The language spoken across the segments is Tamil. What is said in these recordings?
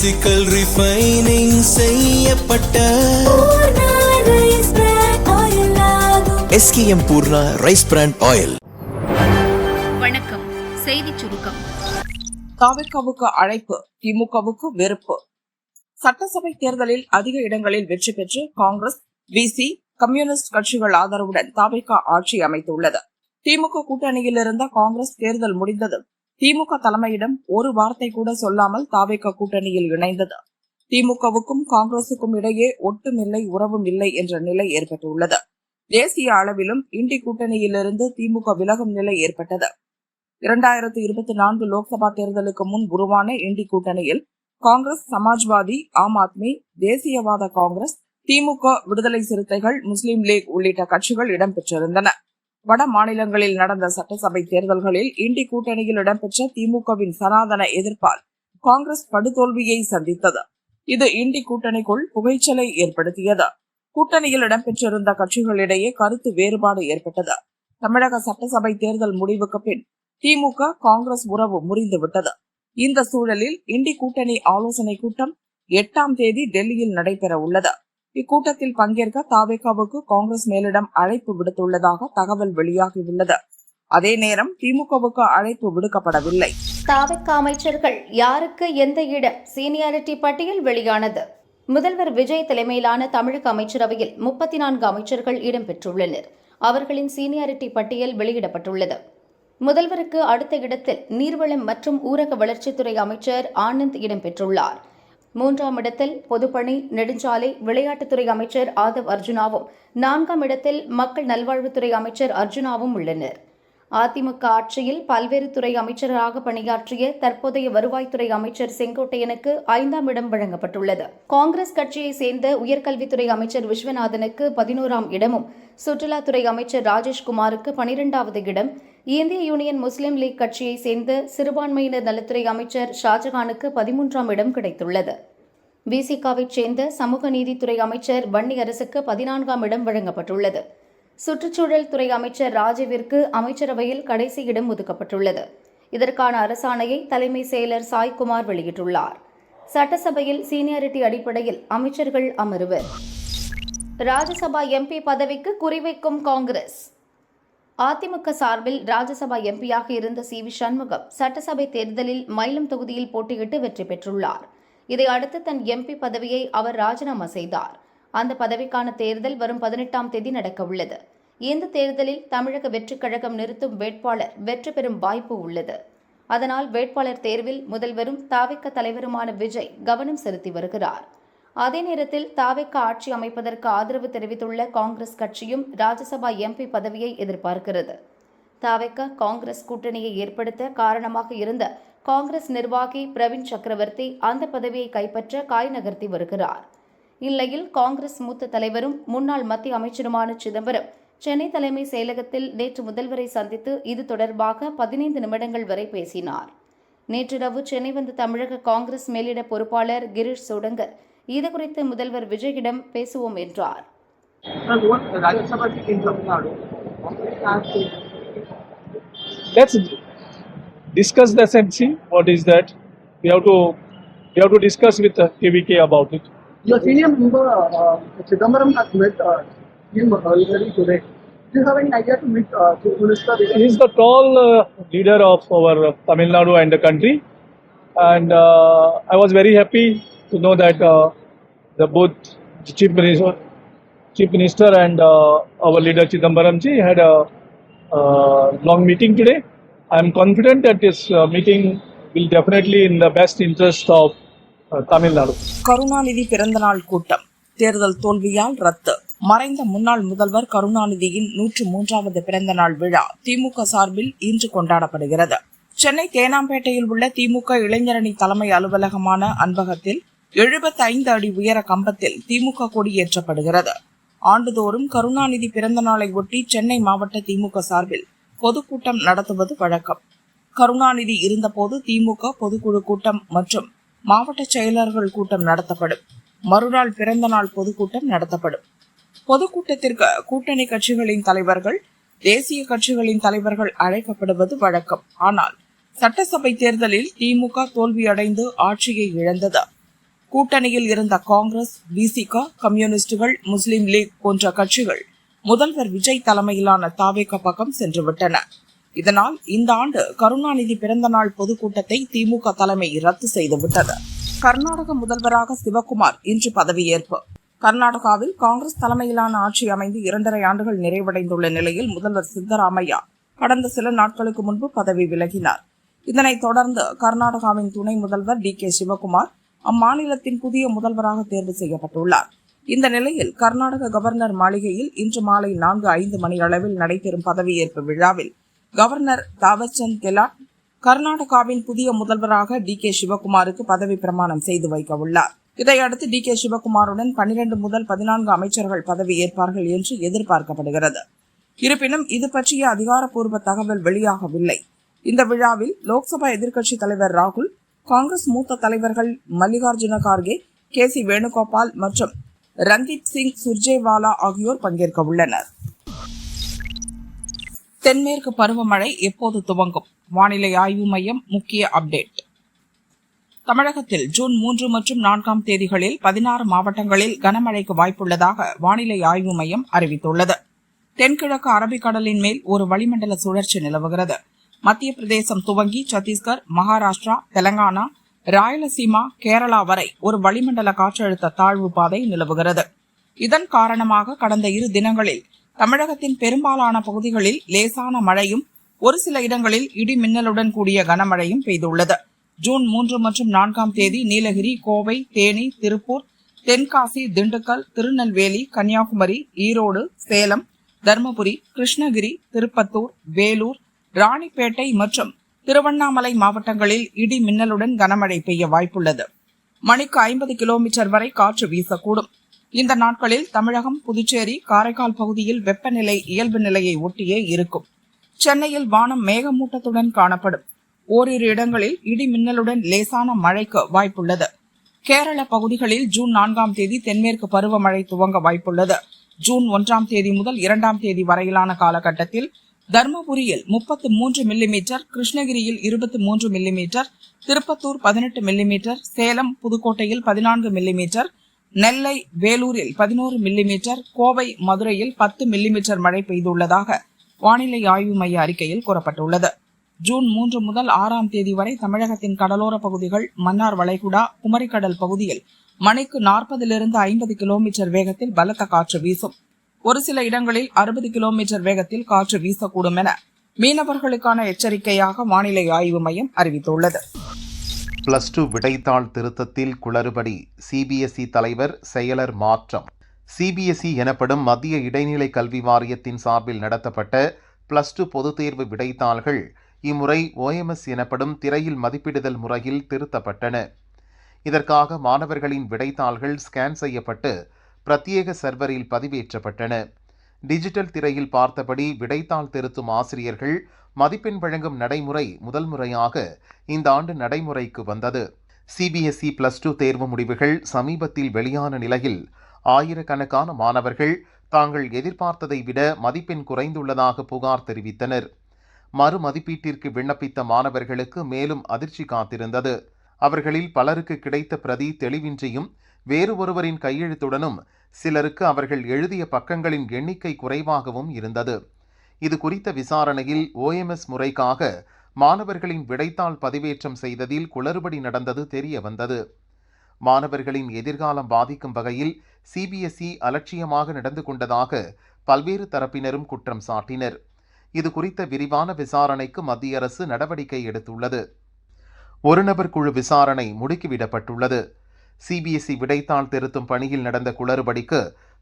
பிசிக்கல் ரிஃபைனிங் செய்யப்பட்ட SKM Poorna rice brand oil. வணக்கம். செய்திச் சுருக்கம். தாவேக்காவுக்கு அழைப்பு, திமுகவுக்கு வெறுப்பு. சட்டசபை தேர்தலில் அதிக இடங்களில் வெற்றி பெற்று காங்கிரஸ், பிசி, கம்யூனிஸ்ட் கட்சிகள் ஆதரவுடன் தாவேக்கா ஆட்சி அமைத்துள்ளது. திமுக கூட்டணியில் இருந்த காங்கிரஸ் தேர்தல் முடிந்ததும் திமுக தலைமையிடம் ஒரு வார்த்தை கூட சொல்லாமல் தாவேக்கா கூட்டணியில் இணைந்தது. திமுகவுக்கும் காங்கிரசுக்கும் இடையே ஒட்டுமில்லை உறவும் இல்லை என்ற நிலை ஏற்பட்டுள்ளது. தேசிய அளவிலும் இண்டி கூட்டணியிலிருந்து திமுக விலகும் நிலை ஏற்பட்டது. 2024 லோக்சபா தேர்தலுக்கு முன் உருவான இண்டி கூட்டணியில் காங்கிரஸ், சமாஜ்வாதி, ஆம் ஆத்மி, தேசியவாத காங்கிரஸ், திமுக, விடுதலை சிறுத்தைகள், முஸ்லீம் லீக் உள்ளிட்ட கட்சிகள் இடம்பெற்றிருந்தன. வட மாநிலங்களில் நடந்த சட்டசபை தேர்தல்களில் இண்டி கூட்டணியில் இடம்பெற்ற திமுகவின் சனாதன எதிர்ப்பால் காங்கிரஸ் படுதோல்வியை சந்தித்தது. இது இண்டி கூட்டணிக்குள் புகைச்சலை ஏற்படுத்தியது. கூட்டணியில் இடம்பெற்றிருந்த கட்சிகளிடையே கருத்து வேறுபாடு ஏற்பட்டது. தமிழக சட்டசபை தேர்தல் முடிவுக்கு பின் திமுக, காங்கிரஸ் உறவு முறிந்துவிட்டது. இந்த சூழலில் இண்டி கூட்டணி ஆலோசனை கூட்டம் 8ஆம் தேதி டெல்லியில் நடைபெற உள்ளது. இக்கூட்டத்தில் பங்கேற்க தாவேக்காவுக்கு காங்கிரஸ் மேலிடம் அழைப்பு விடுத்துள்ளதாக தகவல் வெளியாகியுள்ளது. அதே நேரம் திமுகவுக்கு அழைப்பு விடுக்கப்படவில்லை. தாவேக்கா அமைச்சர்கள் யாருக்கு எந்த இடம் சீனியாரிட்டி பட்டியல் வெளியானது. முதல்வர் விஜய் தலைமையிலான தமிழக அமைச்சரவையில் 34 அமைச்சர்கள் இடம்பெற்றுள்ளனர். அவர்களின் சீனியாரிட்டி பட்டியல் வெளியிடப்பட்டுள்ளது. முதல்வருக்கு அடுத்த இடத்தில் நீர்வளம் மற்றும் ஊரக வளர்ச்சித்துறை அமைச்சர் ஆனந்த் இடம்பெற்றுள்ளார். 3ஆம் இடத்தில் பொதுப்பணி, நெடுஞ்சாலை, விளையாட்டுத்துறை அமைச்சர் ஆதவ் அர்ஜுனாவும் 4ஆம் இடத்தில் மக்கள் நல்வாழ்வுத்துறை அமைச்சர் அர்ஜுனாவும் உள்ளனர். அதிமுக ஆட்சியில் பல்வேறு துறை அமைச்சராக பணியாற்றிய தற்போதைய வருவாய்த்துறை அமைச்சர் செங்கோட்டையனுக்கு 5ஆம் இடம் வழங்கப்பட்டுள்ளது. காங்கிரஸ் கட்சியை சேர்ந்த உயர்கல்வித்துறை அமைச்சர் விஸ்வநாதனுக்கு 11ஆம் இடமும், சுற்றுலாத்துறை அமைச்சர் ராஜேஷ்குமாருக்கு 12வது இடம், இந்திய யூனியன் முஸ்லீம் லீக் கட்சியை சேர்ந்த சிறுபான்மையினர் நலத்துறை அமைச்சர் ஷாஜகானுக்கு 13ஆம் இடம் கிடைத்துள்ளது. விசிகாவை சேர்ந்த சமூக நீதித்துறை அமைச்சர் வன்னி அரசுக்கு 14ஆம் இடம் வழங்கப்பட்டுள்ளது. சுற்றுச்சூழல் துறை அமைச்சர் ராஜுவிற்கு அமைச்சரவையில் கடைசி இடம் ஒதுக்கப்பட்டுள்ளது. இதற்கான அரசாணையை தலைமை செயலர் சாய்குமார் வெளியிட்டுள்ளார். சட்டசபையில் சீனியாரிட்டி அடிப்படையில் அமைச்சர்கள் அமர்வர். ராஜ்யசபா எம்பி பதவிக்கு குறிவைக்கும் காங்கிரஸ். அதிமுக சார்பில் ராஜ்யசபா எம்பியாக இருந்த சி.வி. சண்முகம் சட்டசபை தேர்தலில் மயிலம் தொகுதியில் போட்டியிட்டு வெற்றி பெற்றுள்ளார். இதையடுத்து தன் எம்பி பதவியை அவர் ராஜினாமா செய்தார். அந்த பதவிக்கான தேர்தல் வரும் 18ஆம் தேதி நடக்கவுள்ளது. இந்த தேர்தலில் தமிழக வெற்றிக் கழகம் நிறுத்தும் வேட்பாளர் வெற்றி பெறும் வாய்ப்பு உள்ளது. அதனால் வேட்பாளர் தேர்வில் முதல்வரும் தாவேக்கா தலைவருமான விஜய் கவனம் செலுத்தி வருகிறார். அதே நேரத்தில் தாவேக்கா ஆட்சி அமைப்பதற்கு ஆதரவு தெரிவித்துள்ள காங்கிரஸ் கட்சியும் ராஜ்யசபா எம்பி பதவியை எதிர்பார்க்கிறது. தாவேக்கா காங்கிரஸ் கூட்டணியை ஏற்படுத்த காரணமாக இருந்த காங்கிரஸ் நிர்வாகி பிரவீன் சக்கரவர்த்தி அந்த பதவியை கைப்பற்ற காய் நகர்த்தி வருகிறார். இந்நிலையில் காங்கிரஸ் மூத்த தலைவரும் முன்னாள் மத்திய அமைச்சருமான சிதம்பரம் சென்னை தலைமை செயலகத்தில் நேற்று முதல்வரை சந்தித்து இது தொடர்பாக 15 நிமிடங்கள் வரை பேசினார். நேற்றிரவு சென்னை வந்த தமிழக காங்கிரஸ் மேலிட பொறுப்பாளர் கிரீஷ் சோடங்கர் இதுகுறித்து முதல்வர் விஜயிடம் பேசுவோம் என்றார். Let's discuss this and see what is that. We have to discuss with KVK about it. Your senior member Chidambaram has met him earlier today. Do you have any idea to meet Chief Minister? He is the tall leader of our Tamil Nadu and the country, and I was very happy to know that the both Chief Minister and our leader Chidambaram ji had a long meeting today. I am confident that this meeting will definitely in the best interest of Tamil Nadu. Karunanidhi பிறந்தநாள் கூட்டம் தேர்தல் தோல்வியால் ரத்து. மறைந்த முன்னாள் முதல்வர் கருணாநிதியின் 103வது பிறந்தநாள் விழா திமுக சார்பில் இன்று கொண்டாடப்படுகிறது. சென்னை தேனாம்பேட்டையில் உள்ள திமுக இளைஞரணி தலைமை அலுவலகமான அன்பகத்தில் 75 அடி உயர கம்பத்தில் திமுக கொடி ஏற்றப்படுகிறது. ஆண்டுதோறும் கருணாநிதி பிறந்த நாளை ஒட்டி சென்னை மாவட்ட திமுக சார்பில் பொதுக்கூட்டம் நடத்துவது வழக்கம். கருணாநிதி இருந்தபோது திமுக பொதுக்குழு கூட்டம் மற்றும் மாவட்ட செயலர்கள் கூட்டம் நடத்தப்படும். மறுநாள் பிறந்த நாள் பொதுக்கூட்டம் நடத்தப்படும். பொதுக்கூட்டத்திற்கு கூட்டணி கட்சிகளின் தலைவர்கள், தேசிய கட்சிகளின் தலைவர்கள் அழைக்கப்படுவது வழக்கம். ஆனால் சட்டசபை தேர்தலில் திமுக தோல்வியடைந்து ஆட்சியை இழந்தது. கூட்டணியில் இருந்த காங்கிரஸ், விசிக, கம்யூனிஸ்டுகள், முஸ்லிம் லீக் போன்ற கட்சிகள் முதல்வர் விஜய் தலைமையிலான தாவேகா பக்கம் சென்றுவிட்டன. இதனால் இந்த ஆண்டு கருணாநிதி பிறந்தநாள் பொதுக்கூட்டத்தை திமுக தலைமை ரத்து செய்துவிட்டது. கர்நாடக முதல்வராக சிவக்குமார் இன்று பதவியேற்பு. கர்நாடகாவில் காங்கிரஸ் தலைமையிலான ஆட்சி அமைந்து 2.5 ஆண்டுகள் நிறைவடைந்துள்ள நிலையில் முதல்வர் சித்தராமையா கடந்த சில நாட்களுக்கு முன்பு பதவி விலகினார். இதனைத் தொடர்ந்து கர்நாடகாவின் துணை முதல்வர் டி.கே. சிவக்குமார் அம்மாநிலத்தின் புதிய முதல்வராக தேர்வு செய்யப்பட்டுள்ளார். இந்த நிலையில் கர்நாடக கவர்னர் மாளிகையில் இன்று மாலை 4:05 மணி அளவில் நடைபெறும் பதவியேற்பு விழாவில் கவர்னர் தாவர்சந்த் கெலாட் கர்நாடகாவின் புதிய முதல்வராக டி.கே. சிவக்குமாருக்கு பதவி பிரமாணம் செய்து வைக்க உள்ளார். இதையடுத்து டி.கே. சிவக்குமாருடன் 12 முதல் 14 அமைச்சர்கள் பதவியேற்பார்கள் என்று எதிர்பார்க்கப்படுகிறது. இருப்பினும் இது பற்றிய அதிகாரப்பூர்வ தகவல் வெளியாகவில்லை. இந்த விழாவில் லோக்சபா எதிர்க்கட்சித் தலைவர் ராகுல், காங்கிரஸ் மூத்த தலைவர்கள் மல்லிகார்ஜுன கார்கே, கே.சி. வேணுகோபால் மற்றும் ரந்தீப் சிங் சுர்ஜேவாலா ஆகியோர் பங்கேற்க உள்ளனர். தென்மேற்கு பருவமழை எப்போது துவங்கும்? வானிலை ஆய்வு மையம் முக்கிய அப்டேட். தமிழகத்தில் ஜூன் 3 மற்றும் 4ஆம் தேதிகளில் 16 மாவட்டங்களில் கனமழைக்கு வாய்ப்புள்ளதாக வானிலை ஆய்வு மையம் அறிவித்துள்ளது. தென்கிழக்கு அரபிக்கடலின் மேல் ஒரு வளிமண்டல சுழற்சி நிலவுகிறது. மத்திய பிரதேசம் துவங்கி சத்தீஸ்கர், மகாராஷ்டிரா, தெலங்கானா, ராயலசீமா, கேரளா வரை ஒரு வளிமண்டல காற்றழுத்த தாழ்வு பாதை நிலவுகிறது. இதன் காரணமாக கடந்த 2 தினங்களில் தமிழகத்தின் பெரும்பாலான பகுதிகளில் லேசான மழையும் ஒரு சில இடங்களில் இடி மின்னலுடன் கூடிய கனமழையும் பெய்துள்ளது. ஜூன் 3 மற்றும் 4ஆம் தேதி நீலகிரி, கோவை, தேனி, திருப்பூர், தென்காசி, திண்டுக்கல், திருநெல்வேலி, கன்னியாகுமரி, ஈரோடு, சேலம், தர்மபுரி, கிருஷ்ணகிரி, திருப்பத்தூர், வேலூர், ராணிப்பேட்டை மற்றும் திருவண்ணாமலை மாவட்டங்களில் இடி மின்னலுடன் கனமழை பெய்ய வாய்ப்புள்ளது. மணிக்கு 50 கிலோமீட்டர் வரை காற்று வீசக்கூடும். இந்த நாட்களில் தமிழகம், புதுச்சேரி, காரைக்கால் பகுதியில் வெப்பநிலை இயல்பு நிலையை ஒட்டியே இருக்கும். சென்னையில் வானம் மேகமூட்டத்துடன் காணப்படும். ஓரிரு இடங்களில் இடி மின்னலுடன் லேசான மழைக்கு வாய்ப்புள்ளது. கேரள பகுதிகளில் ஜூன் 4ஆம் தேதி தென்மேற்கு பருவமழை துவங்க வாய்ப்புள்ளது. ஜூன் 1ஆம் தேதி முதல் 2ஆம் தேதி வரையிலான காலகட்டத்தில் தர்மபுரியில் 33 மில்லிமீட்டர், கிருஷ்ணகிரியில் 23 மில்லிமீட்டர், திருப்பத்தூர் 18 மில்லிமீட்டர், சேலம், புதுக்கோட்டையில் 14 மில்லிமீட்டர், நெல்லை, வேலூரில் 11 மில்லிமீட்டர், கோவை, மதுரையில் 10 மில்லிமீட்டர் மழை பெய்துள்ளதாக வானிலை ஆய்வு மைய அறிக்கையில் கூறப்பட்டுள்ளது. ஜூன் 3 முதல் 6ஆம் தேதி வரை தமிழகத்தின் கடலோர பகுதிகள், மன்னார் வளைகுடா, குமரிக்கடல் பகுதியில் மணிக்கு 40 - 50 கிலோமீட்டர் வேகத்தில் பலத்த காற்று வீசும். ஒரு சில இடங்களில் 60 கிலோமீட்டர் வேகத்தில் காற்று வீசக்கூடும் என மீனவர்களுக்கான எச்சரிக்கையாக வானிலை ஆய்வு மையம் அறிவித்துள்ளது. +2 விடைத்தாள் திருத்தத்தில் குளறுபடி, சிபிஎஸ்இ தலைவர், செயலர் மாற்றம். சிபிஎஸ்இ எனப்படும் மத்திய இடைநிலை கல்வி வாரியத்தின் சார்பில் நடத்தப்பட்ட +2 பொதுத் தேர்வு விடைத்தாள்கள் இம்முறை OMS எனப்படும் திரையில் மதிப்பிடுதல் முறையில் திருத்தப்பட்டன. இதற்காக மாணவர்களின் விடைத்தாள்கள் ஸ்கேன் செய்யப்பட்டு பிரத்யேக சர்வரில் பதிவேற்றப்பட்டன. டிஜிட்டல் திரையில் பார்த்தபடி விடைத்தாள் திருத்தும் ஆசிரியர்கள் மதிப்பெண் வழங்கும் நடைமுறை முதல் முறையாக இந்த ஆண்டு நடைமுறைக்கு வந்தது. சிபிஎஸ்இ +2 தேர்வு முடிவுகள் சமீபத்தில் வெளியான நிலையில் ஆயிரக்கணக்கான மாணவர்கள் தாங்கள் எதிர்பார்த்ததை விட மதிப்பெண் குறைந்துள்ளதாக புகார் தெரிவித்தனர். மறு மதிப்பீட்டிற்கு விண்ணப்பித்த மாணவர்களுக்கு மேலும் அதிர்ச்சி காத்திருந்தது. அவர்களில் பலருக்கு கிடைத்த பிரதி தெளிவின்றியும் வேறு ஒருவரின் கையெழுத்துடனும், சிலருக்கு அவர்கள் எழுதிய பக்கங்களின் எண்ணிக்கை குறைவாகவும் இருந்தது. இது குறித்த விசாரணையில் OMS முறைக்காக மாணவர்களின் விடைத்தாள் பதிவேற்றம் செய்ததில் குளறுபடி நடந்தது தெரிய வந்தது. மாணவர்களின் எதிர்காலம் பாதிக்கும் வகையில் சிபிஎஸ்இ அலட்சியமாக நடந்து கொண்டதாக பல்வேறு தரப்பினரும் குற்றம் சாட்டினர். இது குறித்த விரிவான விசாரணைக்கு மத்திய அரசு நடவடிக்கை எடுத்துள்ளது. ஒரு நபர் குழு விசாரணை முடுக்கிவிடப்பட்டுள்ளது. சிபிஎஸ்இ விடைத்தாள் திருத்தும் பணியில் நடந்த குளறுபடிக்கு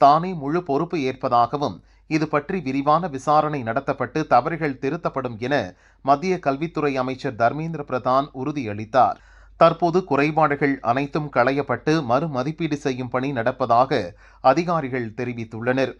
தானே முழு பொறுப்பு ஏற்பதாகவும் இது பற்றி விரிவான விசாரணை நடத்தப்பட்டு தவறுகள் திருத்தப்படும் என மத்திய கல்வித்துறை அமைச்சர் தர்மேந்திர பிரதான் உறுதியளித்தார். தற்போது குறைபாடுகள் அனைத்தும் களையப்பட்டு மறு மதிப்பீடு செய்யும் பணி நடப்பதாக அதிகாரிகள் தெரிவித்துள்ளனர்.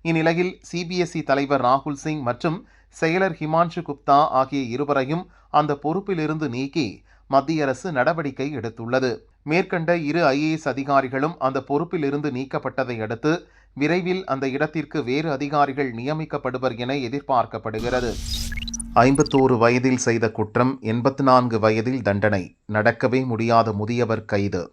இந்நிலையில் சிபிஎஸ்இ தலைவர் ராகுல் சிங் மற்றும் செயலர் ஹிமான்ஷு குப்தா ஆகிய இருவரையும் அந்த பொறுப்பிலிருந்து நீக்கி மத்திய அரசு நடவடிக்கை எடுத்துள்ளது. மேற்கண்ட 2 IAS அதிகாரிகளும் அந்த பொறுப்பிலிருந்து நீக்கப்பட்டதை அடுத்து விரைவில் அந்த இடத்திற்கு வேறு அதிகாரிகள் நியமிக்கப்படுவர் என எதிர்பார்க்கப்படுகிறது. 51 வயதில் செய்த குற்றம் 84 வயதில் தண்டனை, நடக்கவே முடியாத முதியவர் கைது.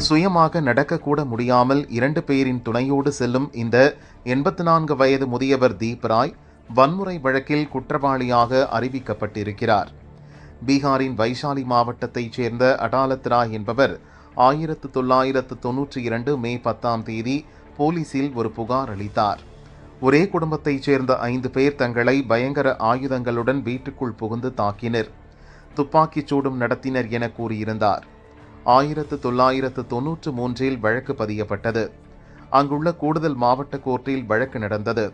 சுயமாக நடக்கக்கூட முடியாமல் 2 பேரின் துணையோடு செல்லும் இந்த 84 வயது முதியவர் தீப்ராய் வன்முறை வழக்கில் குற்றவாளியாக அறிவிக்கப்பட்டிருக்கிறார். பீகாரின் வைஷாலி மாவட்டத்தைச் சேர்ந்த அடாலத் ராய் என்பவர் 1992 மே 10ஆம் தேதி போலீசில் ஒரு புகார் அளித்தார். ஒரே குடும்பத்தைச் சேர்ந்த 5 பேர் தங்களை பயங்கர ஆயுதங்களுடன் வீட்டுக்குள் புகுந்து தாக்கினர், துப்பாக்கிச் சூடும் நடத்தினர் என கூறியிருந்தார். 1993 வழக்கு பதியப்பட்டது. அங்குள்ள கூடுதல் மாவட்ட கோர்ட்டில் வழக்கு நடந்தது.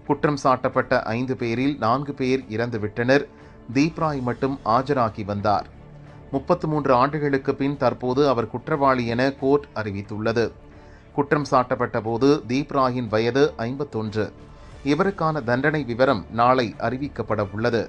குற்றம் சாட்டப்பட்ட 5 பேரில் 4 பேர் இறந்துவிட்டனர். தீப்ராய் மட்டும் ஆஜராகி வந்தார். 33 ஆண்டுகளுக்கு பின் தற்போது அவர் குற்றவாளி என கோர்ட் அறிவித்துள்ளது. குற்றம் சாட்டப்பட்ட போது தீப்ராயின் வயது 51. இவருக்கான தண்டனை விவரம் நாளை அறிவிக்கப்பட உள்ளது.